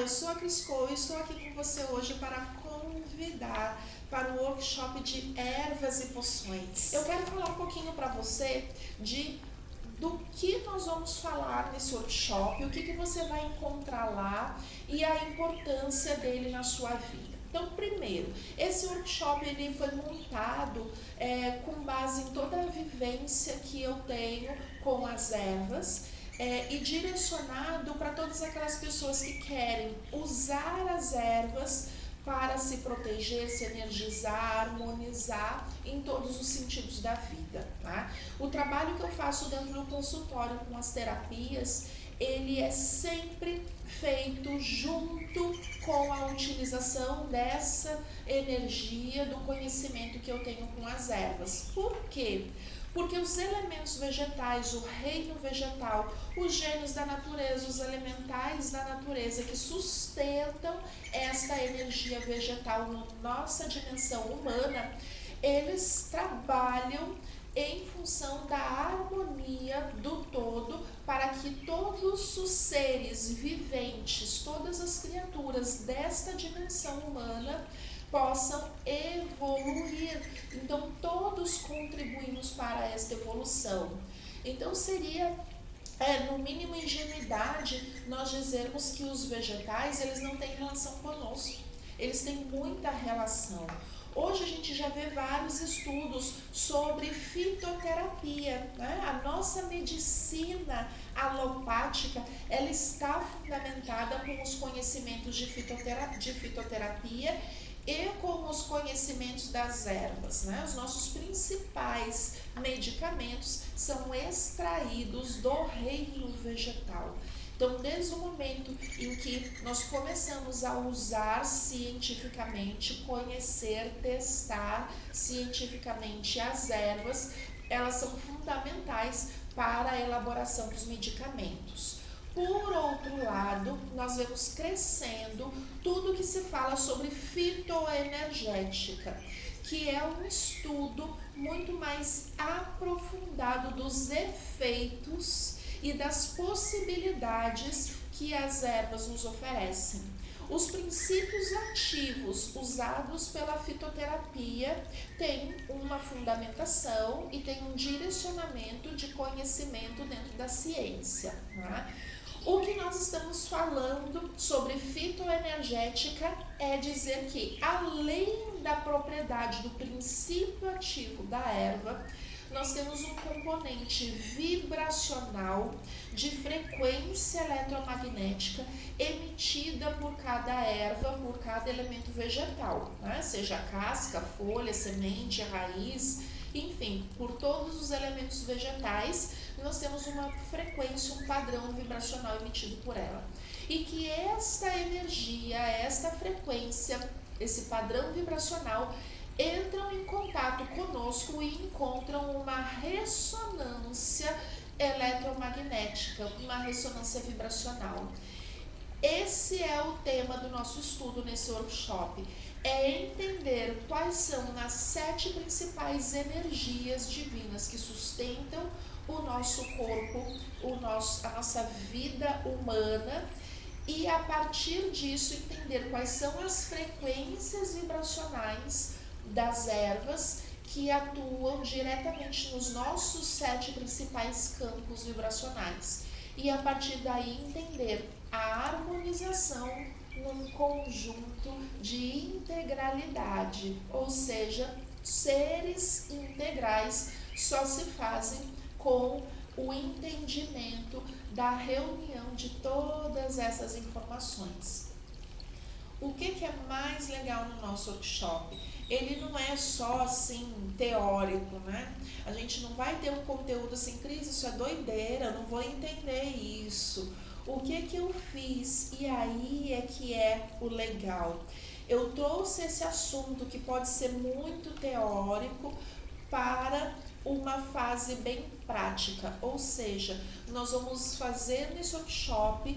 sou a Cris Cole e estou aqui com você hoje para convidar para o workshop de ervas e poções. Eu quero falar um pouquinho para você do que nós vamos falar nesse workshop, o que você vai encontrar lá e a importância dele na sua vida. Então, primeiro, esse workshop ele foi montado com base em toda a vivência que eu tenho com as ervas e direcionado para todas aquelas pessoas que querem usar as ervas para se proteger, se energizar, harmonizar em todos os sentidos da vida, tá? O trabalho que eu faço dentro do consultório com as terapias, ele é sempre feito junto com a utilização dessa energia, do conhecimento que eu tenho com as ervas. Por quê? Porque os elementos vegetais, o reino vegetal, os gênios da natureza, os elementais da natureza que sustentam esta energia vegetal na nossa dimensão humana, eles trabalham em função da harmonia do todo para que todos os seres viventes, todas as criaturas desta dimensão humana possam evoluir. Então todos contribuímos para esta evolução. Então seria no mínimo ingenuidade nós dizermos que os vegetais eles não têm relação conosco. Eles têm muita relação. Hoje a gente já vê vários estudos sobre fitoterapia, né? A nossa medicina alopática, ela está fundamentada com os conhecimentos de fitoterapia e com os conhecimentos das ervas, né? Os nossos principais medicamentos são extraídos do reino vegetal. Então, desde o momento em que nós começamos a usar cientificamente, conhecer, testar cientificamente as ervas, elas são fundamentais para a elaboração dos medicamentos. Por outro lado, nós vemos crescendo tudo que se fala sobre fitoenergética, que é um estudo muito mais aprofundado dos efeitos e das possibilidades que as ervas nos oferecem. Os princípios ativos usados pela fitoterapia têm uma fundamentação e têm um direcionamento de conhecimento dentro da ciência, tá? O que nós estamos falando sobre fitoenergética é dizer que, além da propriedade do princípio ativo da erva, nós temos um componente vibracional de frequência eletromagnética emitida por cada erva, por cada elemento vegetal, né? Seja casca, folha, semente, raiz, enfim, por todos os elementos vegetais, nós temos uma frequência, um padrão vibracional emitido por ela. E que esta energia, esta frequência, esse padrão vibracional entram em contato conosco e encontram uma ressonância eletromagnética, uma ressonância vibracional. Esse é o tema do nosso estudo nesse workshop, é entender quais são as 7 principais energias divinas que sustentam o nosso corpo, a nossa vida humana, e a partir disso entender quais são as frequências vibracionais das ervas que atuam diretamente nos nossos 7 principais campos vibracionais. E a partir daí entender a harmonização num conjunto de integralidade, ou seja, seres integrais só se fazem com o entendimento da reunião de todas essas informações. O que é mais legal no nosso workshop? Ele não é só assim teórico, né? A gente não vai ter um conteúdo assim, Cris, isso é doideira, eu não vou entender isso. O que eu fiz? E aí é que é o legal. Eu trouxe esse assunto que pode ser muito teórico para uma fase bem prática, ou seja, nós vamos fazer nesse workshop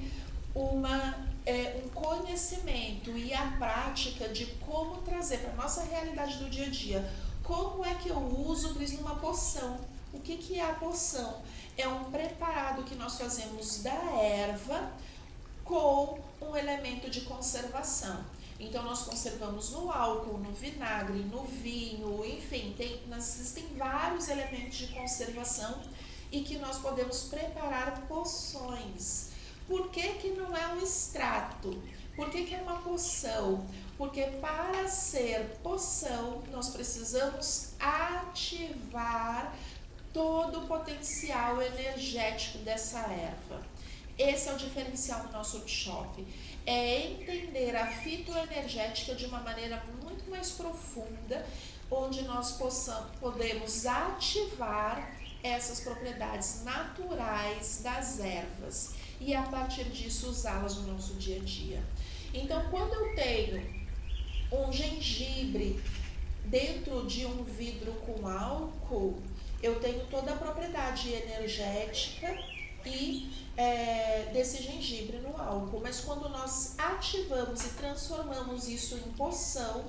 um conhecimento e a prática de como trazer para a nossa realidade do dia a dia. Como é que eu uso, Cris, numa poção? O que é a poção? É um preparado que nós fazemos da erva com um elemento de conservação. Então, nós conservamos no álcool, no vinagre, no vinho, enfim, existem vários elementos de conservação e que nós podemos preparar poções. Por que não é um extrato? Por que é uma poção? Porque para ser poção, nós precisamos ativar todo o potencial energético dessa erva. Esse é o diferencial do nosso workshop. É entender a fitoenergética de uma maneira muito mais profunda, onde nós podemos ativar essas propriedades naturais das ervas e a partir disso usá-las no nosso dia a dia. Então, quando eu tenho um gengibre dentro de um vidro com álcool, eu tenho toda a propriedade energética e desse gengibre no álcool, mas quando nós ativamos e transformamos isso em poção,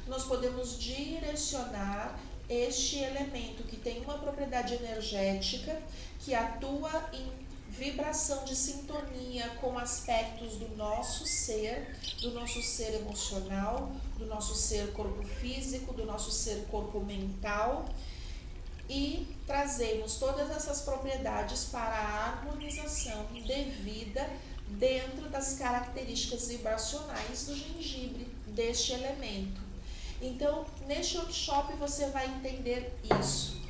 nós podemos direcionar este elemento que tem uma propriedade energética, que atua em vibração de sintonia com aspectos do nosso ser emocional, do nosso ser corpo físico, do nosso ser corpo mental, e trazemos todas essas propriedades para a harmonização devida dentro das características vibracionais do gengibre, deste elemento. Então, neste workshop você vai entender isso.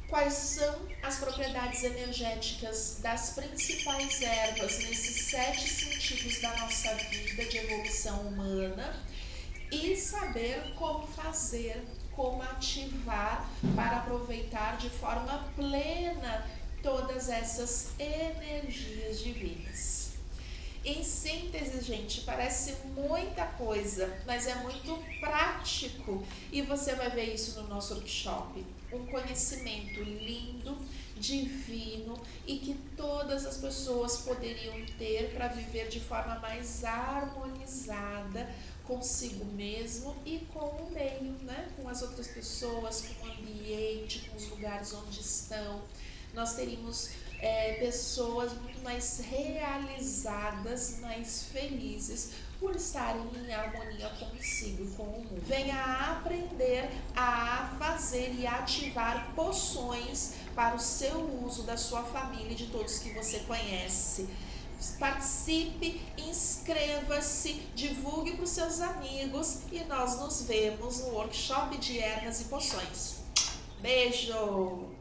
Quais são as propriedades energéticas das principais ervas nesses 7 sentidos da nossa vida de evolução humana e saber como fazer, como ativar para aproveitar de forma plena todas essas energias divinas. Em síntese, gente, parece muita coisa, mas é muito prático e você vai ver isso no nosso workshop. Um conhecimento lindo, divino e que todas as pessoas poderiam ter para viver de forma mais harmonizada consigo mesmo e com o meio, né? Com as outras pessoas, com o ambiente, com os lugares onde estão. Nós teríamos pessoas muito mais realizadas, mais felizes por estarem em harmonia consigo e com o mundo. Venha aprender a fazer e ativar poções para o seu uso, da sua família e de todos que você conhece. Participe, inscreva-se, divulgue para os seus amigos e nós nos vemos no workshop de ervas e poções. Beijo!